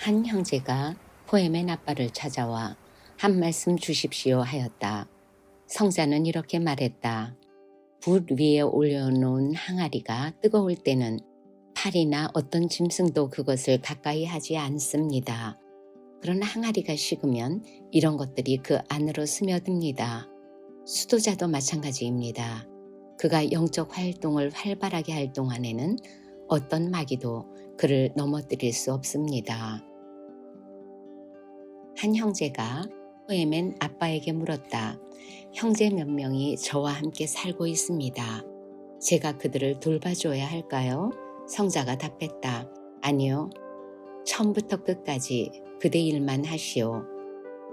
한 형제가 포에멘 아빠를 찾아와 한 말씀 주십시오 하였다. 성자는 이렇게 말했다. 불 위에 올려놓은 항아리가 뜨거울 때는 팔이나 어떤 짐승도 그것을 가까이 하지 않습니다. 그러나 항아리가 식으면 이런 것들이 그 안으로 스며듭니다. 수도자도 마찬가지입니다. 그가 영적 활동을 활발하게 할 동안에는 어떤 마귀도 그를 넘어뜨릴 수 없습니다. 한 형제가 포에멘 아빠에게 물었다. 형제 몇 명이 저와 함께 살고 있습니다. 제가 그들을 돌봐줘야 할까요? 성자가 답했다. 아니요. 처음부터 끝까지 그대 일만 하시오.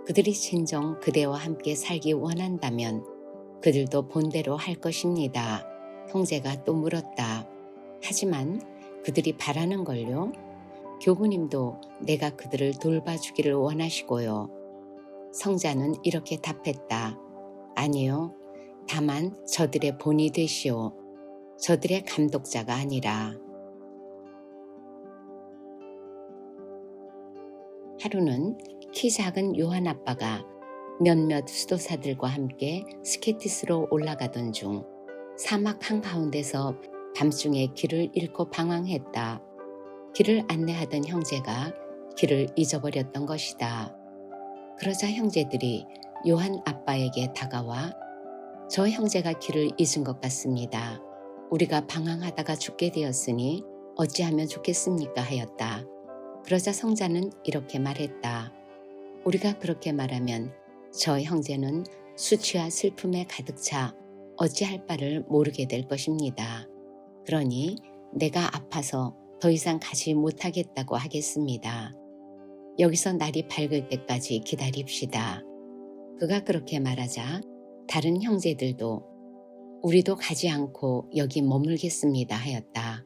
그들이 진정 그대와 함께 살기 원한다면 그들도 본대로 할 것입니다. 형제가 또 물었다. 하지만 그들이 바라는 걸요? 교부님도 내가 그들을 돌봐주기를 원하시고요. 성자는 이렇게 답했다. 아니요. 다만 저들의 본이 되시오. 저들의 감독자가 아니라. 하루는 키 작은 요한 아빠가 몇몇 수도사들과 함께 스케티스로 올라가던 중 사막 한가운데서 밤중에 길을 잃고 방황했다. 길을 안내하던 형제가 길을 잊어버렸던 것이다. 그러자 형제들이 요한 아빠에게 다가와 저 형제가 길을 잊은 것 같습니다. 우리가 방황하다가 죽게 되었으니 어찌하면 좋겠습니까 하였다. 그러자 성자는 이렇게 말했다. 우리가 그렇게 말하면 저 형제는 수치와 슬픔에 가득 차 어찌할 바를 모르게 될 것입니다. 그러니 내가 아파서 더 이상 가지 못하겠다고 하겠습니다. 여기서 날이 밝을 때까지 기다립시다. 그가 그렇게 말하자 다른 형제들도 우리도 가지 않고 여기 머물겠습니다 하였다.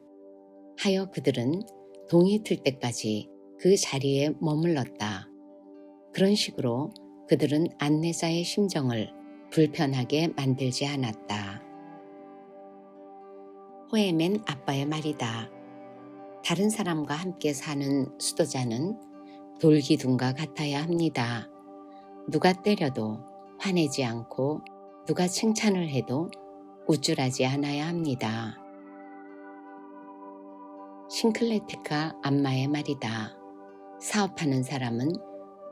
하여 그들은 동이 틀 때까지 그 자리에 머물렀다. 그런 식으로 그들은 안내자의 심정을 불편하게 만들지 않았다. 포에멘 아빠의 말이다. 다른 사람과 함께 사는 수도자는 돌기둥과 같아야 합니다. 누가 때려도 화내지 않고 누가 칭찬을 해도 우쭐하지 않아야 합니다. 싱클레티카 안마의 말이다. 사업하는 사람은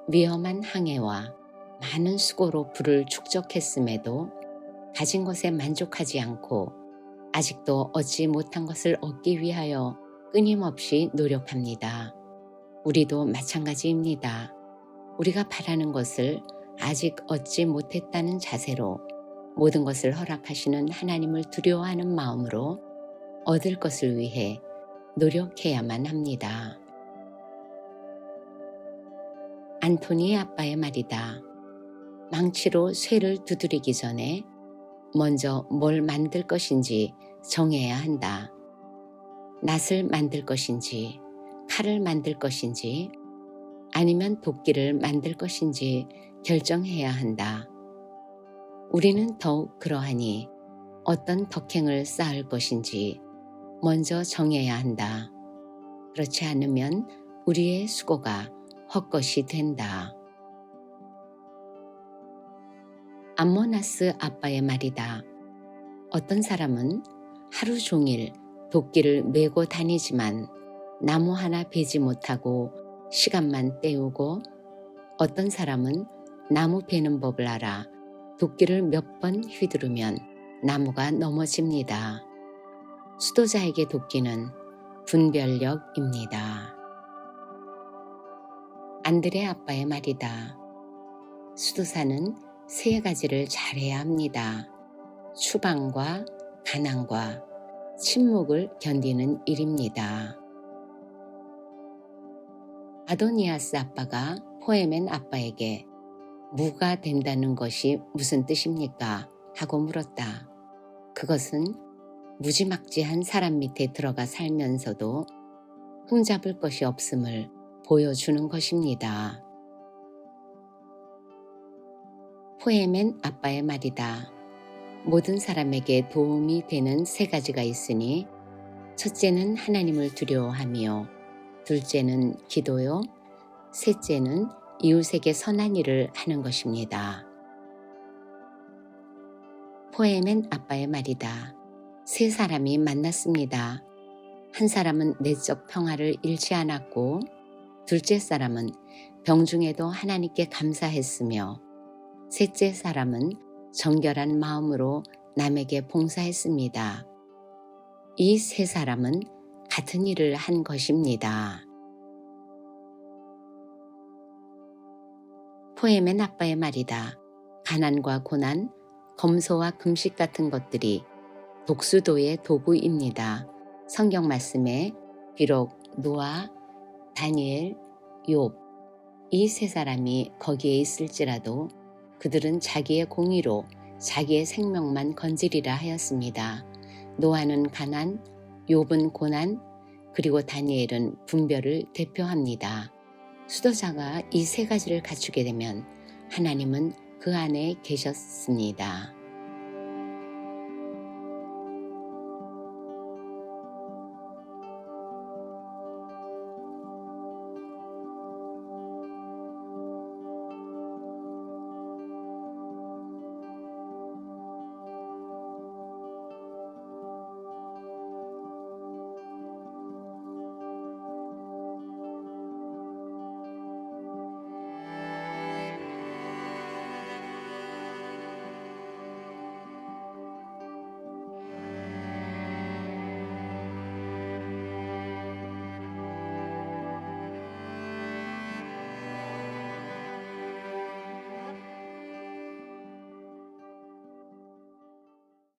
위험한 항해와 많은 수고로 부를 축적했음에도 가진 것에 만족하지 않고 아직도 얻지 못한 것을 얻기 위하여 끊임없이 노력합니다. 우리도 마찬가지입니다. 우리가 바라는 것을 아직 얻지 못했다는 자세로 모든 것을 허락하시는 하나님을 두려워하는 마음으로 얻을 것을 위해 노력해야만 합니다. 안토니 아빠의 말이다. 망치로 쇠를 두드리기 전에 먼저 뭘 만들 것인지 정해야 한다. 낫을 만들 것인지, 칼을 만들 것인지, 아니면 도끼를 만들 것인지 결정해야 한다. 우리는 더욱 그러하니 어떤 덕행을 쌓을 것인지 먼저 정해야 한다. 그렇지 않으면 우리의 수고가 헛것이 된다. 암모나스 아빠의 말이다. 어떤 사람은 하루 종일 도끼를 메고 다니지만 나무 하나 베지 못하고 시간만 때우고 어떤 사람은 나무 베는 법을 알아 도끼를 몇 번 휘두르면 나무가 넘어집니다. 수도자에게 도끼는 분별력입니다. 안드레 아빠의 말이다. 수도사는 세 가지를 잘해야 합니다. 추방과 가난과 침묵을 견디는 일입니다. 아도니아스 아빠가 포에멘 아빠에게 무가 된다는 것이 무슨 뜻입니까? 하고 물었다. 그것은 무지막지한 사람 밑에 들어가 살면서도 흠잡을 것이 없음을 보여주는 것입니다. 포에멘 아빠의 말이다. 모든 사람에게 도움이 되는 세 가지가 있으니 첫째는 하나님을 두려워하며 둘째는 기도요, 셋째는 이웃에게 선한 일을 하는 것입니다. 포에멘 아빠의 말이다. 세 사람이 만났습니다. 한 사람은 내적 평화를 잃지 않았고 둘째 사람은 병중에도 하나님께 감사했으며 셋째 사람은 정결한 마음으로 남에게 봉사했습니다. 이 세 사람은 같은 일을 한 것입니다. 포에멘 아빠의 말이다. 가난과 고난, 검소와 금식 같은 것들이 독수도의 도구입니다. 성경 말씀에 비록 노아, 다니엘, 욥 이 세 사람이 거기에 있을지라도 그들은 자기의 공의로 자기의 생명만 건지리라 하였습니다. 노아는 가난, 욥은 고난, 그리고 다니엘은 분별을 대표합니다. 수도자가 이 세 가지를 갖추게 되면 하나님은 그 안에 계셨습니다.